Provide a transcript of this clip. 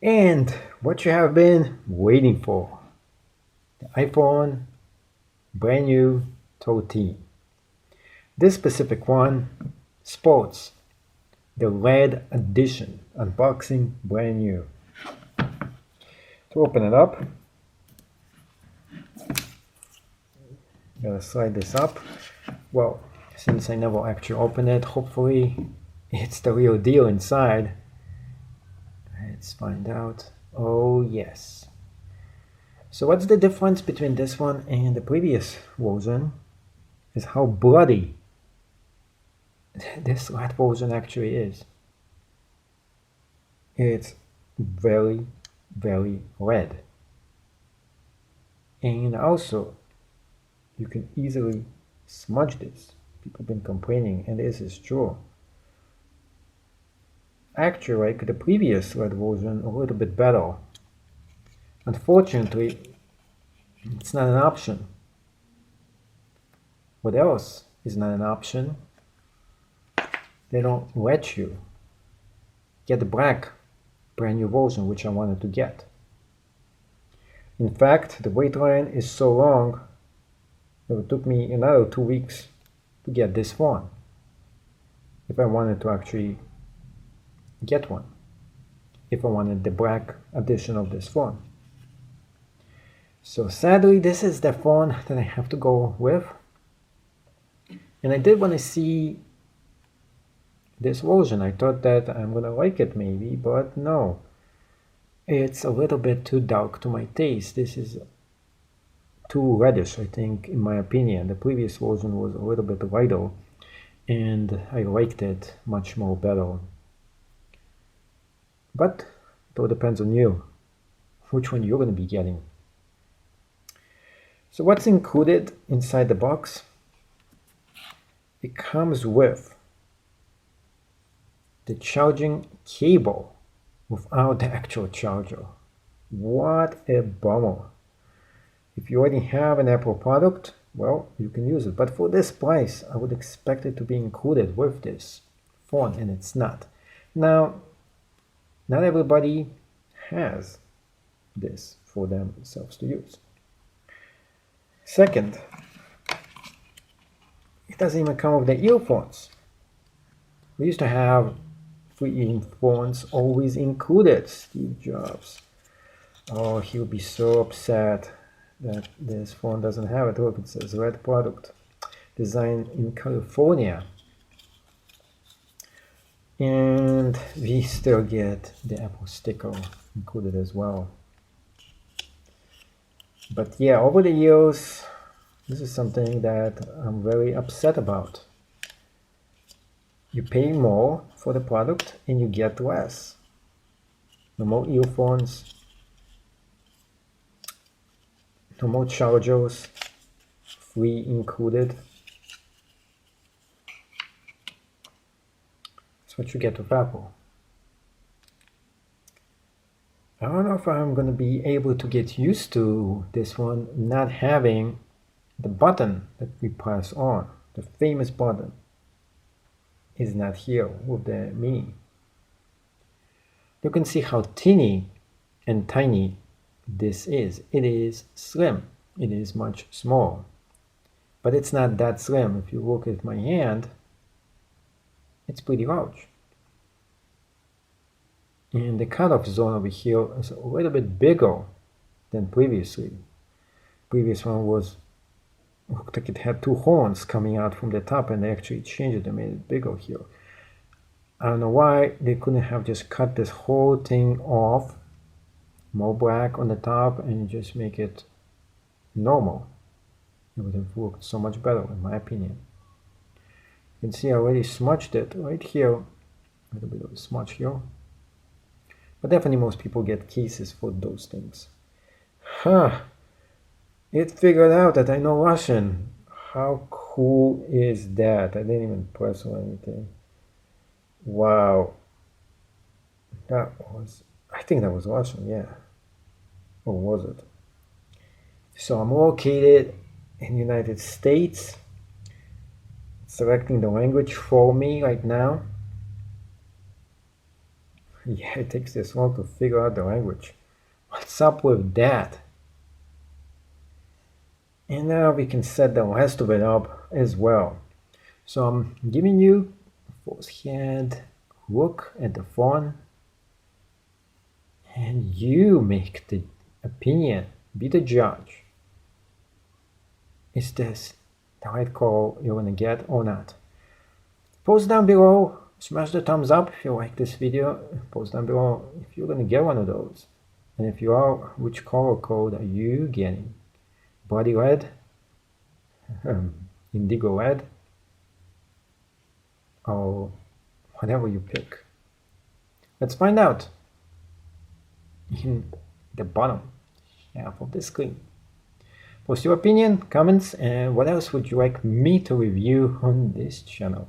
And what you have been waiting for, the iPhone brand new 13. This specific one sports the red edition, unboxing brand new. To open it up, gotta slide this up. Well, since I never actually opened it, hopefully it's the real deal inside. Let's find out. Oh yes. So what's the difference between this one and the previous version is how bloody this red version actually is. It's very, very red. And also, you can easily smudge this. People have been complaining, and this is true. Actually, like the previous red version, a little bit better. Unfortunately, it's not an option. What else is not an option? They don't let you get the black brand new version, which I wanted to get. In fact, the wait line is so long that it took me another 2 weeks to get this one if I wanted to actually get one, if I wanted the black edition of this phone. So sadly, this is the phone that I have to go with. And I did want to see this version. I thought that I'm gonna like it maybe, but no. It's a little bit too dark to my taste. This is too reddish, I think, in my opinion. The previous version was a little bit lighter, and I liked it much more better. But it all depends on you, which one you're gonna be getting. So what's included inside the box? It comes with the charging cable without the actual charger. What a bummer. If you already have an Apple product, well, you can use it. But for this price, I would expect it to be included with this phone, and it's not. Now, not everybody has this for themselves to use. Second, it doesn't even come with the earphones. We used to have free earphones always included. Steve Jobs. Oh, he'll be so upset that this phone doesn't have it. Look, it says red product, designed in California. And we still get the Apple sticker included as well. But yeah, over the years, this is something that I'm very upset about. You pay more for the product and you get less. No more earphones, no more chargers, free included. That's what you get with Apple. I don't know if I'm going to be able to get used to this one not having the button that we press on. The famous button is not here with the Mini. You can see how teeny and tiny this is. It is slim. It is much small. But it's not that slim. If you look at my hand, it's pretty large. And the cutoff zone over here is a little bit bigger than previously. Previous one looked like it had two horns coming out from the top, and they actually changed it and made it bigger here. I don't know why they couldn't have just cut this whole thing off, more black on the top, and just make it normal. It would have worked so much better, in my opinion. You can see I already smudged it right here. A little bit of a smudge here. But definitely most people get cases for those things. Huh. It figured out that I know Russian. How cool is that? I didn't even press or anything. Wow. I think that was Russian, yeah. Or was it? So I'm located in the United States. It's selecting the language for me right now. Yeah, it takes this long to figure out the language. What's up with that? And now we can set the rest of it up as well. So I'm giving you a first-hand look at the phone, and you make the opinion, be the judge. Is this the right call you're gonna get or not? Post down below, smash the thumbs up if you like this video, post down below if you're gonna get one of those. And if you are, which color code are you getting? Body red? Indigo red? Or whatever you pick. Let's find out in the bottom half of the screen. Post your opinion, comments, and what else would you like me to review on this channel?